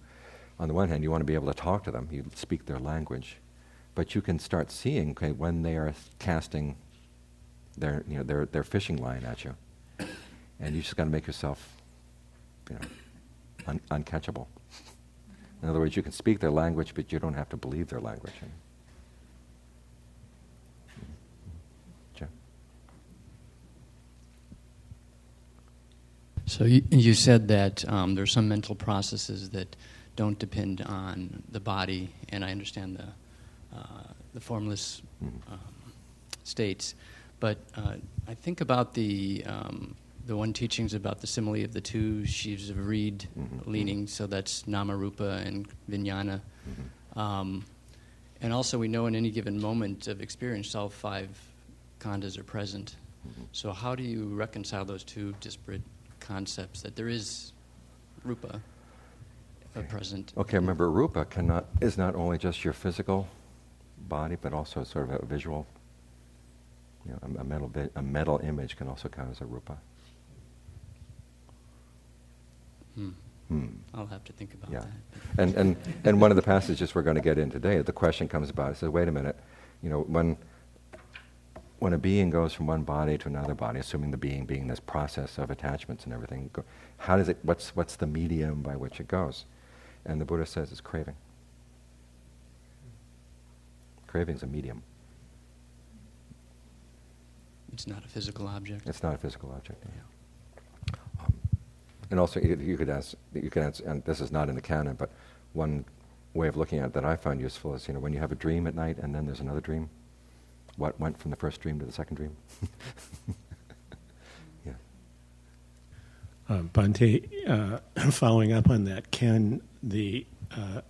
on the one hand, you want to be able to talk to them. You speak their language. But you can start seeing, okay, when they are casting their fishing line at you. And you just got to make yourself, uncatchable. In other words, you can speak their language, but you don't have to believe their language. So you said that there are some mental processes that don't depend on the body, and I understand the formless states. But I think about the one teachings about the simile of the two sheaves of reed leaning, so that's nama rupa and vijnana. And also we know in any given moment of experience all five khandhas are present. So how do you reconcile those two disparate concepts, that there is rupa present? Okay, remember, rupa is not only just your physical body, but also sort of a visual. A metal image can also count as a rupa. I'll have to think about that. And one of the passages we're going to get in today, the question comes about, it says, wait a minute, when a being goes from one body to another body, assuming the being being this process of attachments and everything, how does it? What's the medium by which it goes? And the Buddha says it's craving. Craving's a medium. It's not a physical object. It's not a physical object. Yeah. And also, you could ask, and this is not in the canon, but one way of looking at it that I find useful is, when you have a dream at night and then there's another dream. What went from the first dream to the second dream? Yeah. Bhante, following up on that, can the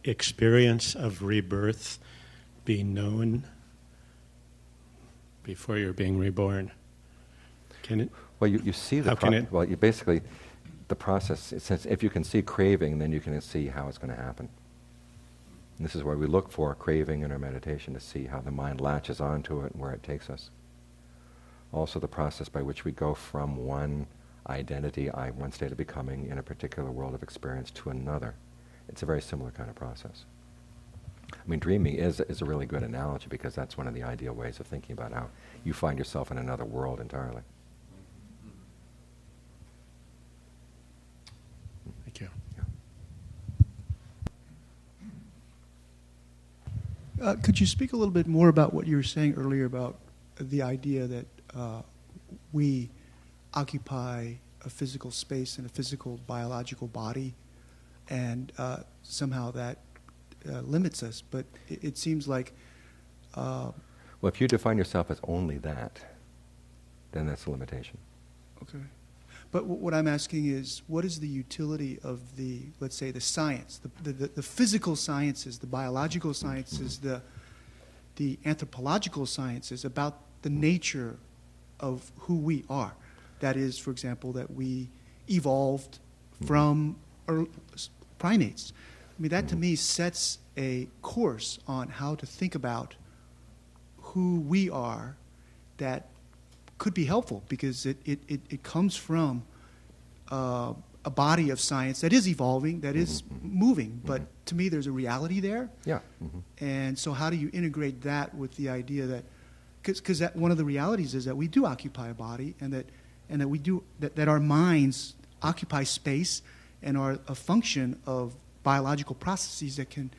experience of rebirth be known before you're being reborn? Can it? Well, you see the process. Well, you basically, the process, since if you can see craving, then you can see how it's going to happen. And this is where we look for craving in our meditation, to see how the mind latches onto it and where it takes us. Also the process by which we go from one identity, one state of becoming in a particular world of experience to another. It's a very similar kind of process. I mean, dreaming is a really good analogy because that's one of the ideal ways of thinking about how you find yourself in another world entirely. Thank you. Yeah. Could you speak a little bit more about what you were saying earlier about the idea that we occupy a physical space and a physical biological body, and somehow that limits us? But it seems like... well, if you define yourself as only that, then that's a limitation. Okay. But what I'm asking is, what is the utility of the, let's say, the science, the physical sciences, the biological sciences, the anthropological sciences about the nature of who we are? That is, for example, that we evolved from primates. I mean, that to me sets a course on how to think about who we are that could be helpful, because it comes from a body of science that is evolving, that is moving. But to me, there's a reality there. Yeah. And so how do you integrate that with the idea that, because one of the realities is that we do occupy a body, and that we do that our minds occupy space and are a function of biological processes that can,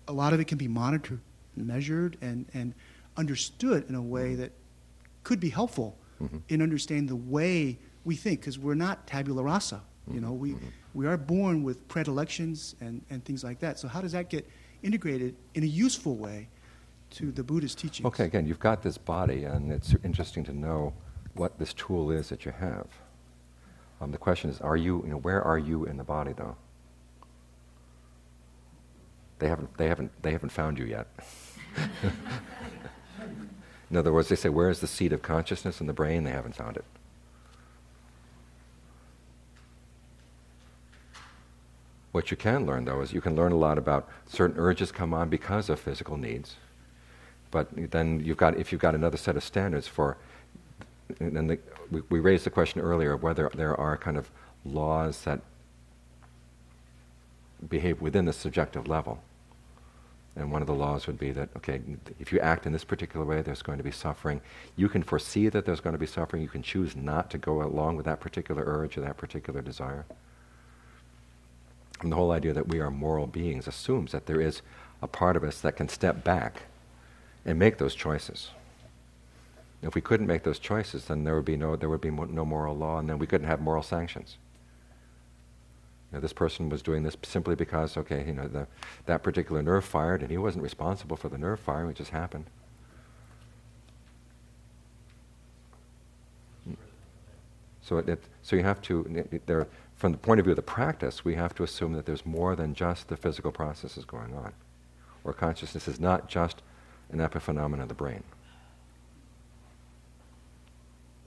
a lot of it can be monitored, measured, and understood in a way that could be helpful in understanding the way we think, because we're not tabula rasa. We are born with predilections and things like that. So how does that get integrated in a useful way to the Buddhist teachings? Okay, again, you've got this body, and it's interesting to know what this tool is that you have. The question is, where are you in the body, though? They haven't found you yet. In other words, they say, where is the seat of consciousness in the brain? They haven't found it. What you can learn, though, is you can learn a lot about certain urges come on because of physical needs. But then if you've got another set of standards for, and we raised the question earlier of whether there are kind of laws that behave within the subjective level. And one of the laws would be that, okay, if you act in this particular way, there's going to be suffering. You can foresee that there's going to be suffering. You can choose not to go along with that particular urge or that particular desire. And the whole idea that we are moral beings assumes that there is a part of us that can step back and make those choices. If we couldn't make those choices, then there would be no moral law, and then we couldn't have moral sanctions. This person was doing this simply because, that particular nerve fired, and he wasn't responsible for the nerve firing; it just happened. So you have to, from the point of view of the practice, we have to assume that there's more than just the physical processes going on, or consciousness is not just an epiphenomenon of the brain.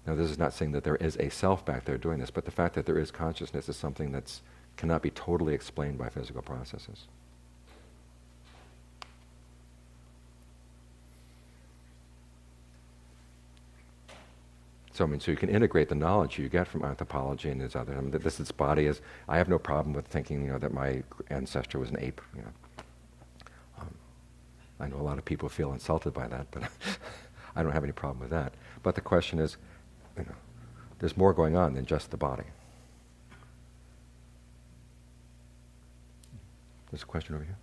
Now, this is not saying that there is a self back there doing this, but the fact that there is consciousness is something that cannot be totally explained by physical processes. So you can integrate the knowledge you get from anthropology and these other. This body is. I have no problem with thinking, that my ancestor was an ape. I know a lot of people feel insulted by that, but I don't have any problem with that. But the question is, there's more going on than just the body. There's a question over here.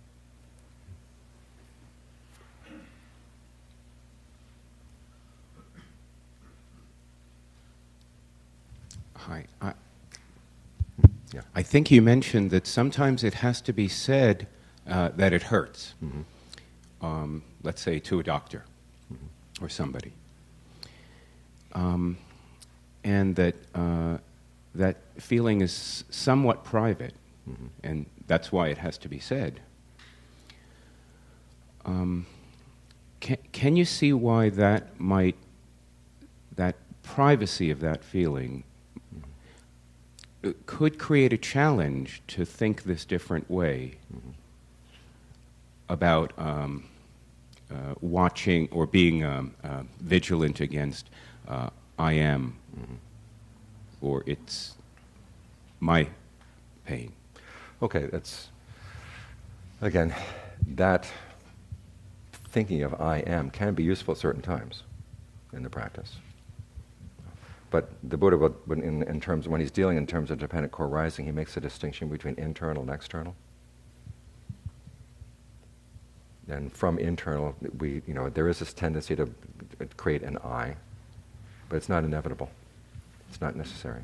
Hi. I think you mentioned that sometimes it has to be said that it hurts. Let's say to a doctor or somebody. And that that feeling is somewhat private, and that's why it has to be said. Can you see why that privacy of that feeling could create a challenge to think this different way about watching or being vigilant against I am, or it's my pain? Okay, that's, again, that thinking of I am can be useful at certain times in the practice. But the Buddha, in terms, when he's dealing in terms of dependent core rising, he makes a distinction between internal and external. And from internal, there is this tendency to create an I, but it's not inevitable. It's not necessary.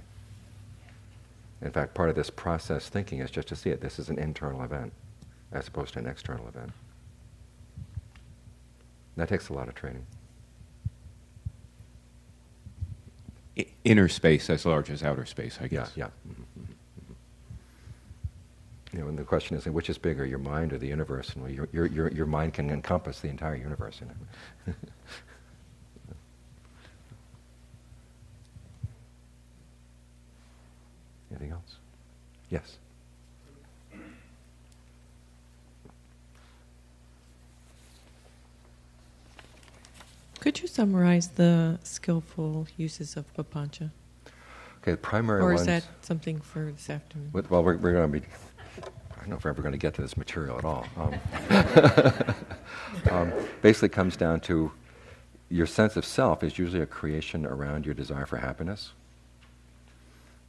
In fact, part of this process thinking is just to see it. This is an internal event, as opposed to an external event. That takes a lot of training. Inner space as large as outer space, I guess. Yeah. And the question is, which is bigger, your mind or the universe? And your mind can encompass the entire universe. Anything else? Yes. Could you summarize the skillful uses of Papañca? Okay, the primary ones. Or is ones, that something for this afternoon? Well, we're going to be. I don't know if we're ever going to get to this material at all. Basically, comes down to your sense of self is usually a creation around your desire for happiness.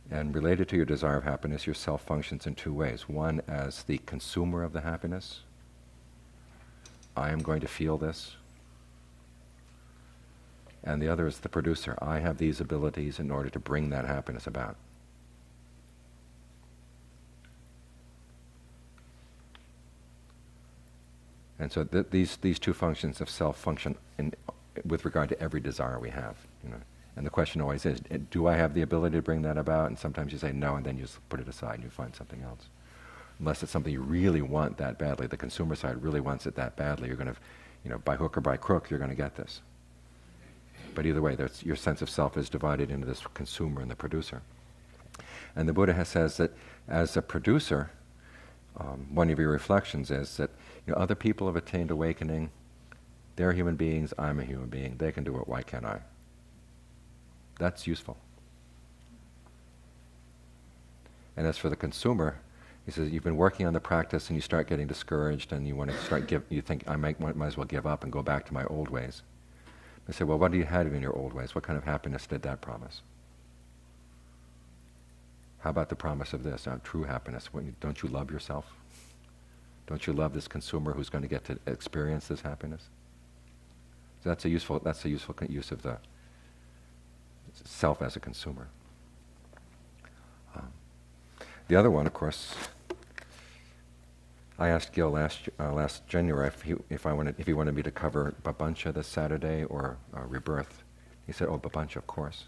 And related to your desire of happiness, your self functions in two ways. One, as the consumer of the happiness. I am going to feel this. And the other is the producer. I have these abilities in order to bring that happiness about. And so these two functions of self function with regard to every desire we have. And the question always is, do I have the ability to bring that about? And sometimes you say no, and then you just put it aside and you find something else. Unless it's something you really want that badly, the consumer side really wants it that badly, you're going to, by hook or by crook, you're going to get this. But either way, your sense of self is divided into this consumer and the producer. And the Buddha says that as a producer, one of your reflections is that other people have attained awakening. They're human beings. I'm a human being. They can do it. Why can't I? That's useful. And as for the consumer, he says you've been working on the practice and you start getting discouraged and you want to you think I might as well give up and go back to my old ways. I say, well, what do you have in your old ways? What kind of happiness did that promise? How about the promise of this, true happiness? Don't you love yourself? Don't you love this consumer who's going to get to experience this happiness? So that's a useful use of the self as a consumer. The other one, of course, I asked Gil last January if he wanted me to cover Papañca this Saturday or rebirth. He said, "Oh, Papañca, of course."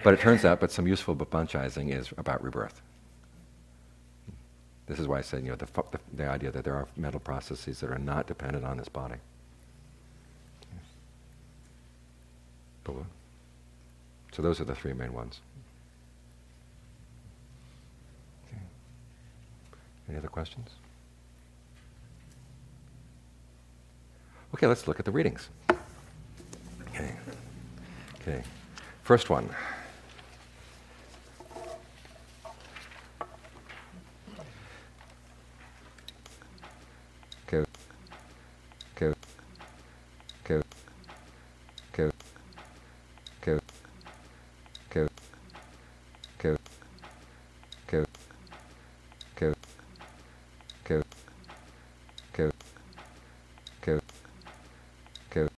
But it turns out, some useful Papañcaizing is about rebirth. This is why I said, the idea that there are mental processes that are not dependent on this body. So those are the three main ones. Okay. Any other questions? Okay, let's look at the readings. Okay. First one.